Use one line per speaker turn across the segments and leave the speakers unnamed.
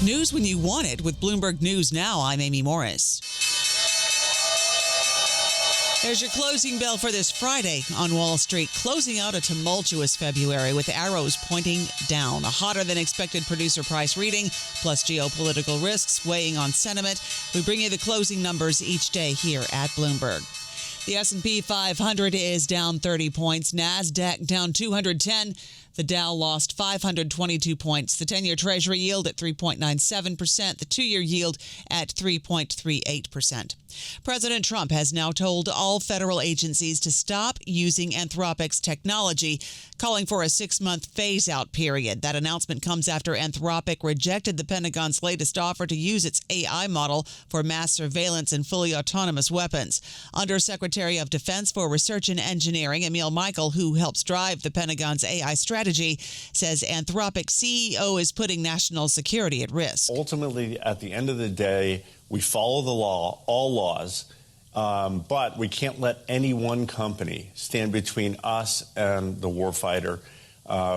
News when you want it with Bloomberg News Now. I'm Amy Morris. There's your closing bell for this Friday on Wall Street, closing out a tumultuous February with arrows pointing down. A hotter than expected producer price reading, plus geopolitical risks weighing on sentiment. We bring you the closing numbers each day here at Bloomberg. The S&P 500 is down 30 points. NASDAQ down 210. The Dow lost 522 points. The 10-year Treasury yield at 3.97%. The 2-year yield at 3.38%. President Trump has now told all federal agencies to stop using Anthropic's technology, calling for a 6-month phase-out period. That announcement comes after Anthropic rejected the Pentagon's latest offer to use its AI model for mass surveillance and fully autonomous weapons. Undersecretary of Defense for Research and Engineering, Emil Michael, who helps drive the Pentagon's AI strategy, says Anthropic CEO is putting national security at risk.
Ultimately, at the end of the day, we follow the law, all laws, but we can't let any one company stand between us and the warfighter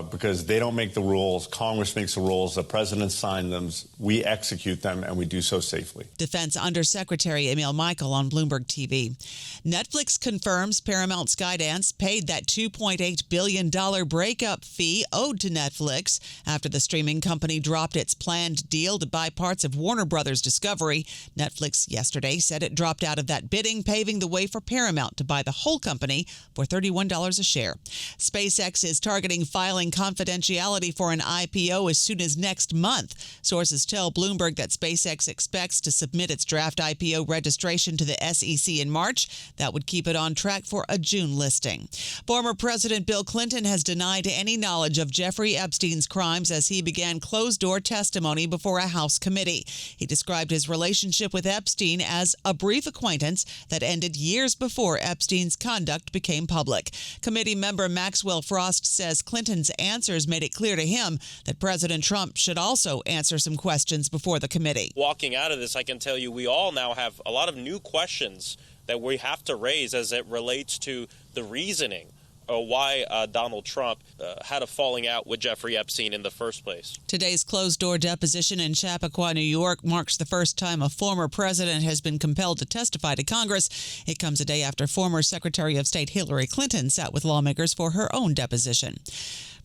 because they don't make the rules. Congress makes the rules. The president signed them. We execute them, and we do so safely.
Defense Undersecretary Emil Michael on Bloomberg TV. Netflix confirms Paramount Skydance paid that $2.8 billion breakup fee owed to Netflix after the streaming company dropped its planned deal to buy parts of Warner Brothers Discovery. Netflix yesterday said it dropped out of that bidding, paving the way for Paramount to buy the whole company for $31 a share. SpaceX is targeting filing confidentiality for an IPO as soon as next month. Sources tell Bloomberg that SpaceX expects to submit its draft IPO registration to the SEC in March. That would keep it on track for a June listing. Former President Bill Clinton has denied any knowledge of Jeffrey Epstein's crimes as he began closed-door testimony before a House committee. He described his relationship with Epstein as a brief acquaintance that ended years before Epstein's conduct became public. Committee member Maxwell Frost says Clinton's answers made it clear to him that President Trump should also answer some questions before the committee.
Walking out of this, I can tell you we all now have a lot of new questions that we have to raise as it relates to the reasoning why Donald Trump had a falling out with Jeffrey Epstein in the first place.
Today's closed-door deposition in Chappaqua, New York, marks the first time a former president has been compelled to testify to Congress. It comes a day after former Secretary of State Hillary Clinton sat with lawmakers for her own deposition.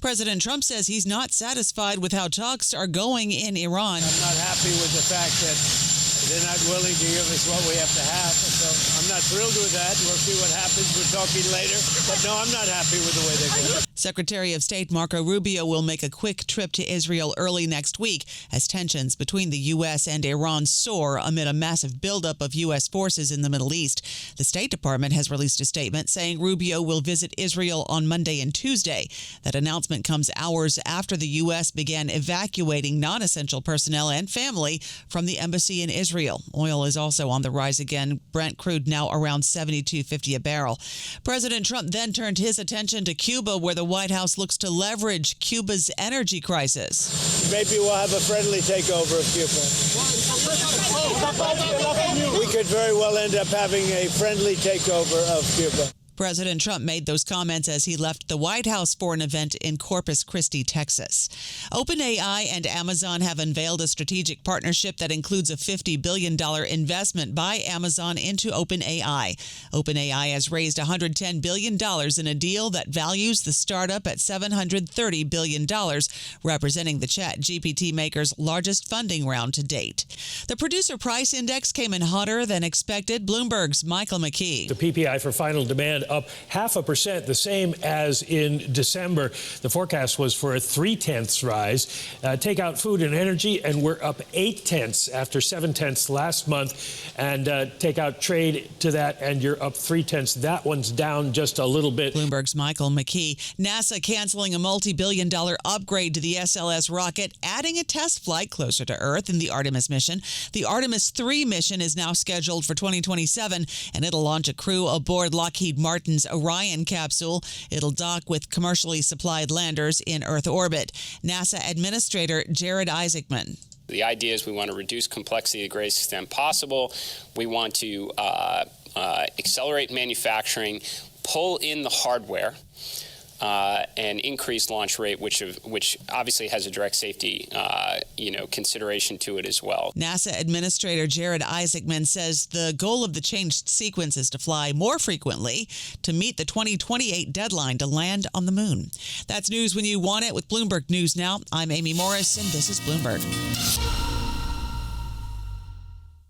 President Trump says he's not satisfied with how talks are going in Iran.
I'm not happy with the fact that they're not willing to give us what we have to have. So I'm not thrilled with that. We'll see what happens. We're talking later. But no, I'm not happy with the way they're going.
Secretary of State Marco Rubio will make a quick trip to Israel early next week as tensions between the U.S. and Iran soar amid a massive buildup of U.S. forces in the Middle East. The State Department has released a statement saying Rubio will visit Israel on Monday and Tuesday. That announcement comes hours after the U.S. began evacuating non-essential personnel and family from the embassy in Israel. Oil is also on the rise again. Brent crude now around $72.50 a barrel. President Trump then turned his attention to Cuba, where the White House looks to leverage Cuba's energy crisis.
Maybe we'll have a friendly takeover of Cuba. We could very well end up having a friendly takeover of Cuba.
President Trump made those comments as he left the White House for an event in Corpus Christi, Texas. OpenAI and Amazon have unveiled a strategic partnership that includes a $50 billion investment by Amazon into OpenAI. OpenAI has raised $110 billion in a deal that values the startup at $730 billion, representing the ChatGPT maker's largest funding round to date. The producer price index came in hotter than expected. Bloomberg's Michael McKee.
The PPI for final demand up 0.5%, the same as in December. The forecast was for a 0.3 rise. Take out food and energy, and we're up 0.8 after 0.7 last month. And take out trade to that, and you're up 0.3. That one's down just a little bit.
Bloomberg's Michael McKee. NASA canceling a multi-billion-dollar upgrade to the SLS rocket, adding a test flight closer to Earth in the Artemis mission. The Artemis 3 mission is now scheduled for 2027, and it'll launch a crew aboard Lockheed Martin's Orion capsule. It'll dock with commercially supplied landers in Earth orbit. NASA Administrator Jared Isaacman.
The idea is we want to reduce complexity to the greatest extent possible. We want to accelerate manufacturing, pull in the hardware, an increased launch rate, which obviously has a direct safety consideration to it as well.
NASA Administrator Jared Isaacman says the goal of the changed sequence is to fly more frequently to meet the 2028 deadline to land on the moon. That's news when you want it with Bloomberg News Now. I'm Amy Morris, and this is Bloomberg.